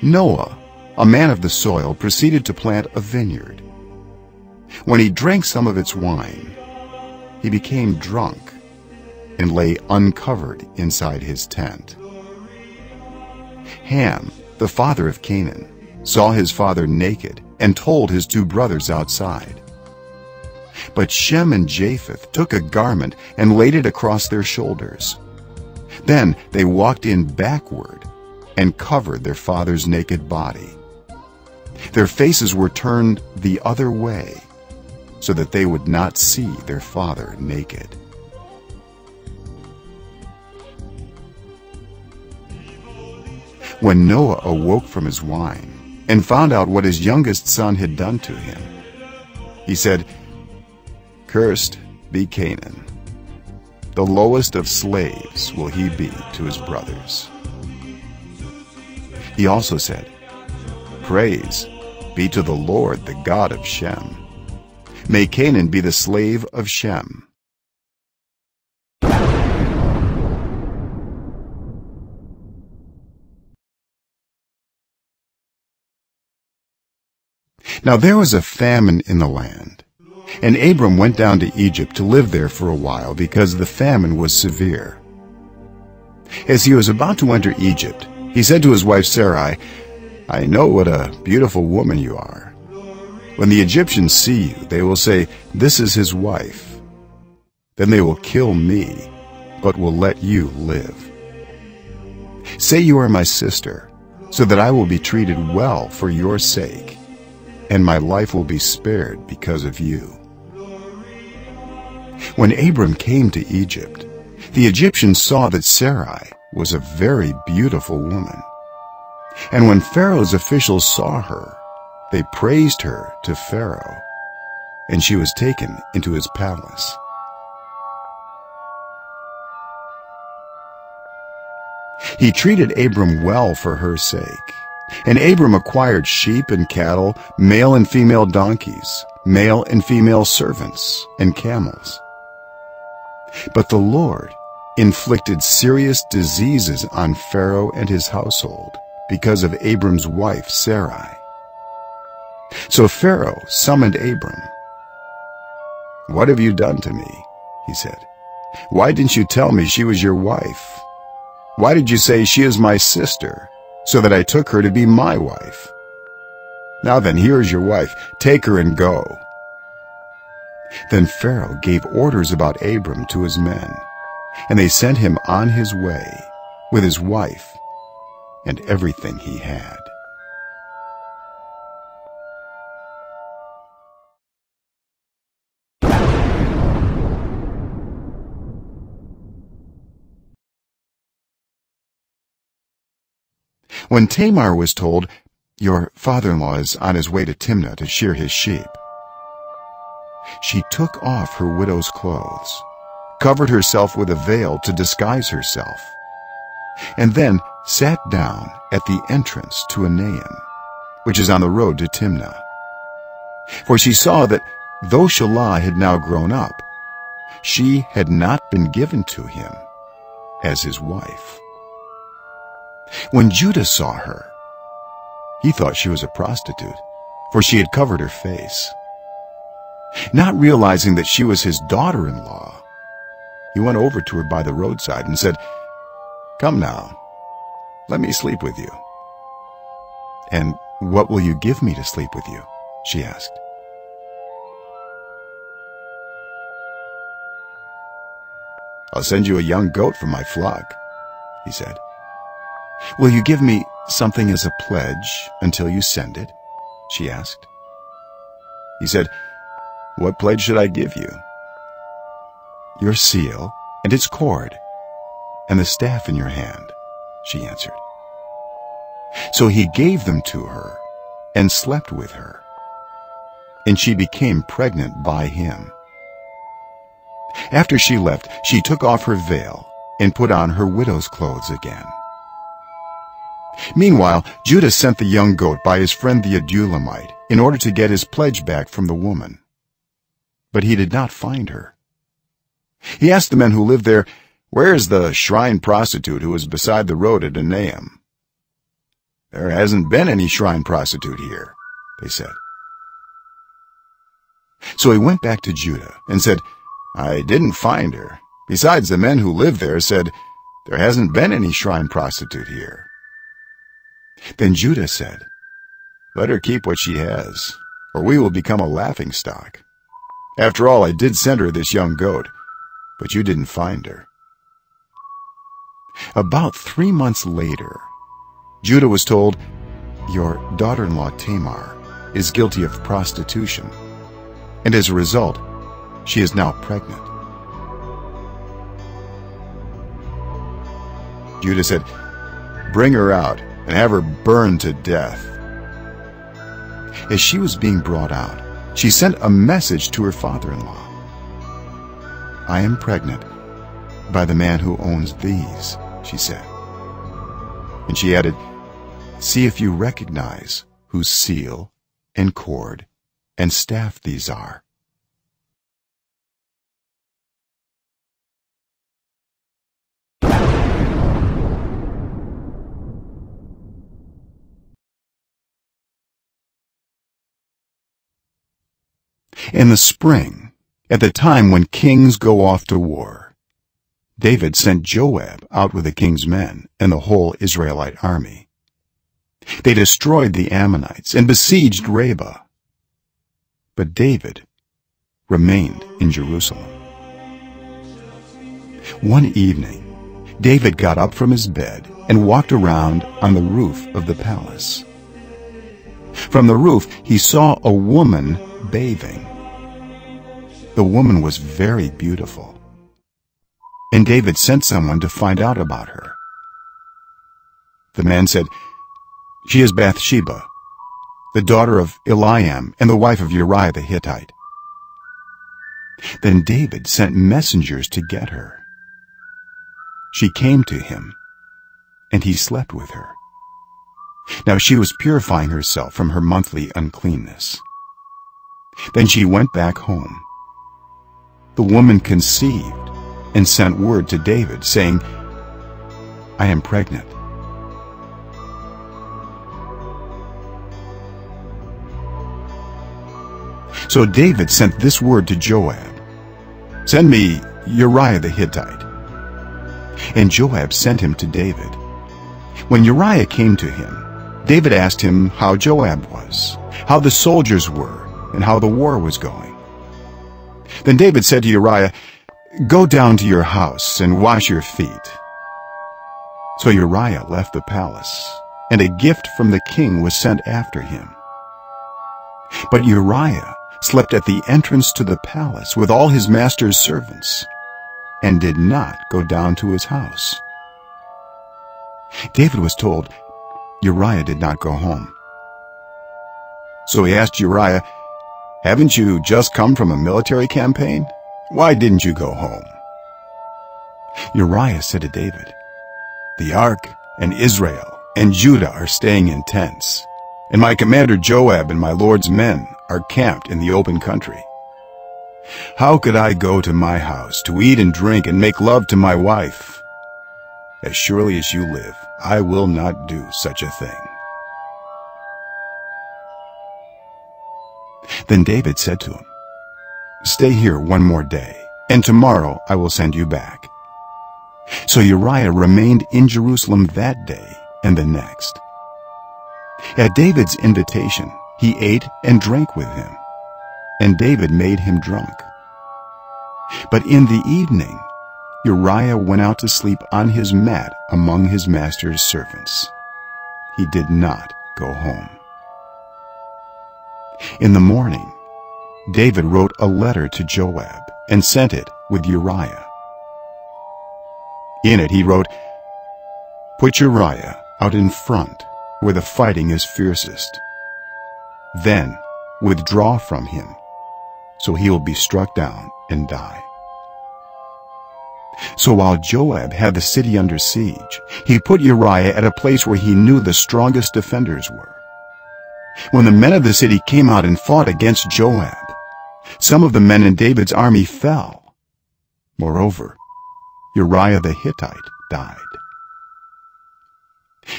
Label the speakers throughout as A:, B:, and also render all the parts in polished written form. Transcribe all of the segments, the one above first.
A: Noah, a man of the soil, proceeded to plant a vineyard. When he drank some of its wine, he became drunk and lay uncovered inside his tent. Ham, the father of Canaan, saw his father naked and told his two brothers outside. But Shem and Japheth took a garment and laid it across their shoulders. Then they walked in backward and covered their father's naked body. Their faces were turned the other way, so that they would not see their father naked. When Noah awoke from his wine and found out what his youngest son had done to him, he said, "Cursed be Canaan. The lowest of slaves will he be to his brothers." He also said, "Praise be to the Lord, the God of Shem. May Canaan be the slave of Shem." Now there was a famine in the land, and Abram went down to Egypt to live there for a while because the famine was severe. As he was about to enter Egypt, he said to his wife Sarai, "I know what a beautiful woman you are. When the Egyptians see you, they will say, 'This is his wife.' Then they will kill me, but will let you live. Say you are my sister, so that I will be treated well for your sake, and my life will be spared because of you." When Abram came to Egypt, the Egyptians saw that Sarai was a very beautiful woman. And when Pharaoh's officials saw her, they praised her to Pharaoh, and she was taken into his palace. He treated Abram well for her sake, and Abram acquired sheep and cattle, male and female donkeys, male and female servants, and camels. But the Lord inflicted serious diseases on Pharaoh and his household because of Abram's wife Sarai. So Pharaoh summoned Abram. "What have you done to me?" he said. "Why didn't you tell me she was your wife? Why did you say she is my sister, so that I took her to be my wife? Now then, here is your wife. Take her and go." Then Pharaoh gave orders about Abram to his men, and they sent him on his way with his wife and everything he had. When Tamar was told, "Your father-in-law is on his way to Timnah to shear his sheep," she took off her widow's clothes, covered herself with a veil to disguise herself, and then sat down at the entrance to Enaim, which is on the road to Timnah. For she saw that though Shelah had now grown up, she had not been given to him as his wife. When Judah saw her, he thought she was a prostitute, for she had covered her face. Not realizing that she was his daughter-in-law, he went over to her by the roadside and said, "Come now, let me sleep with you." "And what will you give me to sleep with you?" she asked. "I'll send you a young goat from my flock," he said. "Will you give me something as a pledge until you send it?" she asked. He said, "What pledge should I give you?" "Your seal and its cord, and the staff in your hand," she answered. So he gave them to her and slept with her, and she became pregnant by him. After she left, she took off her veil and put on her widow's clothes again. Meanwhile, Judah sent the young goat by his friend the Adulamite in order to get his pledge back from the woman. But he did not find her. He asked the men who lived there, "Where is the shrine prostitute who is beside the road at Enaim?" "There hasn't been any shrine prostitute here," they said. So he went back to Judah and said, "I didn't find her. Besides, the men who live there said, 'There hasn't been any shrine prostitute here.'" Then Judah said, "Let her keep what she has, or we will become a laughingstock. After all, I did send her this young goat, but you didn't find her." About 3 months later, Judah was told, "Your daughter-in-law Tamar is guilty of prostitution, and as a result, she is now pregnant." Judah said, "Bring her out and have her burned to death." As she was being brought out, she sent a message to her father-in-law. "I am pregnant by the man who owns these," she said. And she added, "See if you recognize whose seal and cord and staff these are." In the spring, at the time when kings go off to war, David sent Joab out with the king's men and the whole Israelite army. They destroyed the Ammonites and besieged Rabbah. But David remained in Jerusalem. One evening, David got up from his bed and walked around on the roof of the palace. From the roof, he saw a woman bathing. The woman was very beautiful, and David sent someone to find out about her. The man said, "She is Bathsheba, the daughter of Eliam and the wife of Uriah the Hittite." Then David sent messengers to get her. She came to him, and he slept with her. Now she was purifying herself from her monthly uncleanness. Then she went back home. The woman conceived and sent word to David, saying, "I am pregnant." So David sent this word to Joab, "Send me Uriah the Hittite." And Joab sent him to David. When Uriah came to him, David asked him how Joab was, how the soldiers were, and how the war was going. Then David said to Uriah, "Go down to your house and wash your feet." So Uriah left the palace, and a gift from the king was sent after him. But Uriah slept at the entrance to the palace with all his master's servants, and did not go down to his house. David was told Uriah did not go home. So he asked Uriah, "Haven't you just come from a military campaign? Why didn't you go home?" Uriah said to David, "The ark and Israel and Judah are staying in tents, and my commander Joab and my lord's men are camped in the open country. How could I go to my house to eat and drink and make love to my wife? As surely as you live, I will not do such a thing." Then David said to him, "Stay here one more day, and tomorrow I will send you back." So Uriah remained in Jerusalem that day and the next. At David's invitation, he ate and drank with him, and David made him drunk. But in the evening, Uriah went out to sleep on his mat among his master's servants. He did not go home. In the morning, David wrote a letter to Joab and sent it with Uriah. In it he wrote, "Put Uriah out in front where the fighting is fiercest. Then withdraw from him, so he will be struck down and die." So while Joab had the city under siege, he put Uriah at a place where he knew the strongest defenders were. When the men of the city came out and fought against Joab, some of the men in David's army fell. Moreover, Uriah the Hittite died.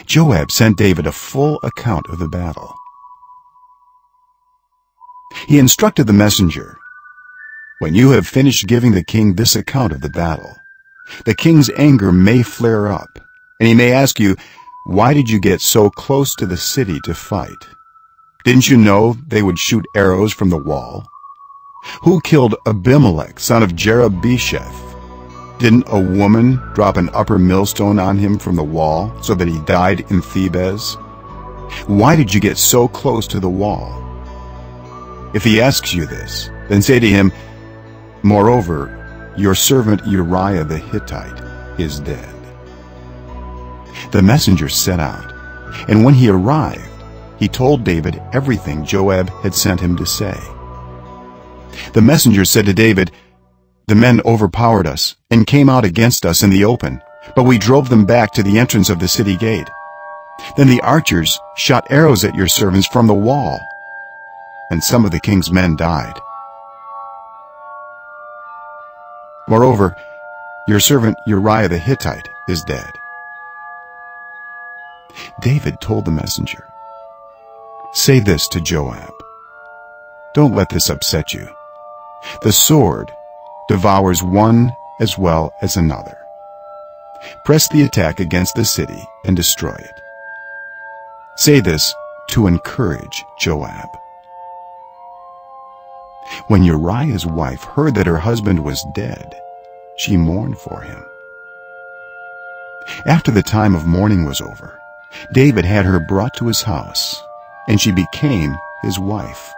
A: Joab sent David a full account of the battle. He instructed the messenger, "When you have finished giving the king this account of the battle, the king's anger may flare up, and he may ask you, 'Why did you get so close to the city to fight? Didn't you know they would shoot arrows from the wall? Who killed Abimelech, son of Jerubbesheth? Didn't a woman drop an upper millstone on him from the wall so that he died in Thebez? Why did you get so close to the wall?' If he asks you this, then say to him, 'Moreover, your servant Uriah the Hittite is dead.'" The messenger set out, and when he arrived, he told David everything Joab had sent him to say. The messenger said to David, "The men overpowered us and came out against us in the open, but we drove them back to the entrance of the city gate. Then the archers shot arrows at your servants from the wall, and some of the king's men died. Moreover, your servant Uriah the Hittite is dead." David told the messenger, "Say this to Joab, 'Don't let this upset you. The sword devours one as well as another. Press the attack against the city and destroy it.'" Say this to encourage Joab. When Uriah's wife heard that her husband was dead, she mourned for him. After the time of mourning was over, David had her brought to his house, and she became his wife,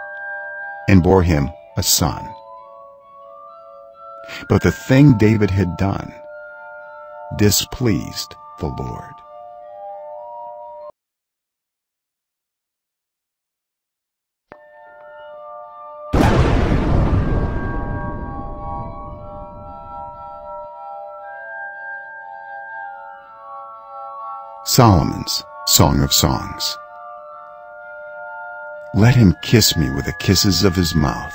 A: and bore him a son. But the thing David had done displeased the Lord. Solomon's Song of Songs. Let him kiss me with the kisses of his mouth,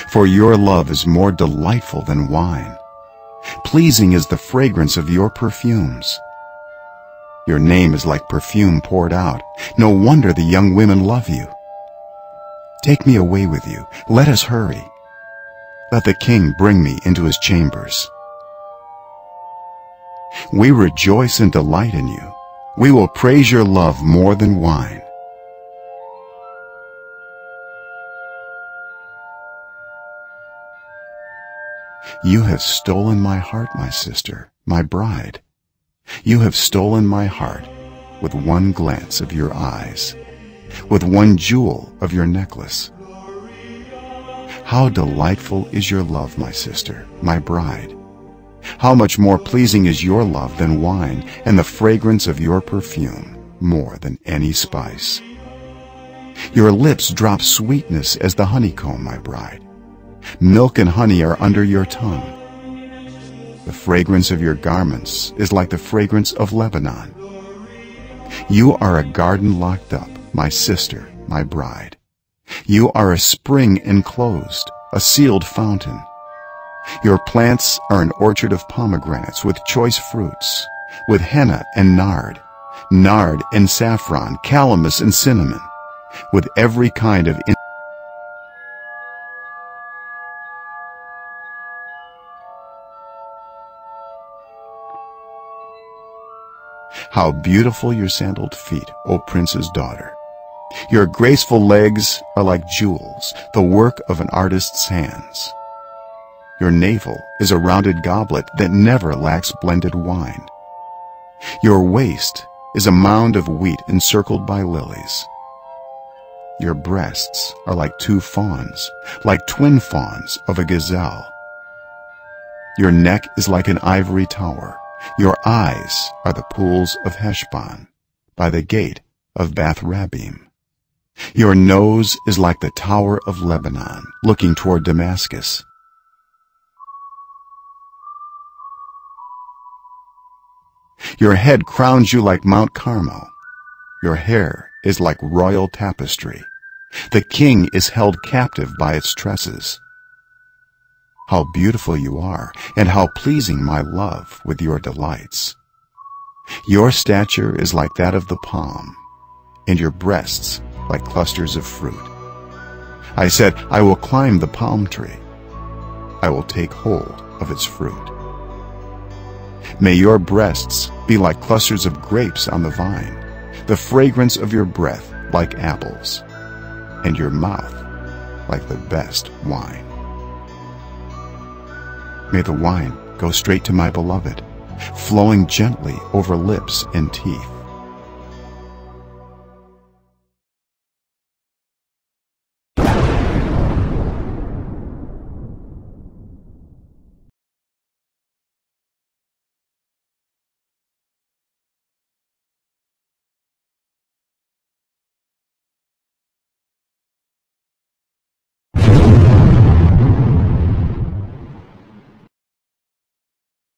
A: for your love is more delightful than wine. Pleasing is the fragrance of your perfumes. Your name is like perfume poured out. No wonder the young women love you. Take me away with you. Let us hurry. Let the king bring me into his chambers. We rejoice and delight in you. We will praise your love more than wine. You have stolen my heart, my sister, my bride. You have stolen my heart with one glance of your eyes, with one jewel of your necklace. How delightful is your love, my sister, my bride. How much more pleasing is your love than wine, and the fragrance of your perfume more than any spice. Your lips drop sweetness as the honeycomb, my bride. Milk and honey are under your tongue. The fragrance of your garments is like the fragrance of Lebanon. You are a garden locked up, my sister, my bride. You are a spring enclosed, a sealed fountain. Your plants are an orchard of pomegranates with choice fruits, with henna and nard and saffron, calamus and cinnamon, with every kind of How beautiful your sandaled feet, O prince's daughter. Your graceful legs are like jewels, the work of an artist's hands. Your navel is a rounded goblet that never lacks blended wine. Your waist is a mound of wheat encircled by lilies. Your breasts are like two fawns, like twin fawns of a gazelle. Your neck is like an ivory tower. Your eyes are the pools of Heshbon, by the gate of Bath Rabbim. Your nose is like the tower of Lebanon, looking toward Damascus. Your head crowns you like Mount Carmel. Your hair is like royal tapestry. The king is held captive by its tresses. How beautiful you are, and how pleasing my love with your delights. Your stature is like that of the palm, and your breasts like clusters of fruit. I said, I will climb the palm tree. I will take hold of its fruit. May your breasts be like clusters of grapes on the vine, the fragrance of your breath like apples, and your mouth like the best wine. May the wine go straight to my beloved, flowing gently over lips and teeth.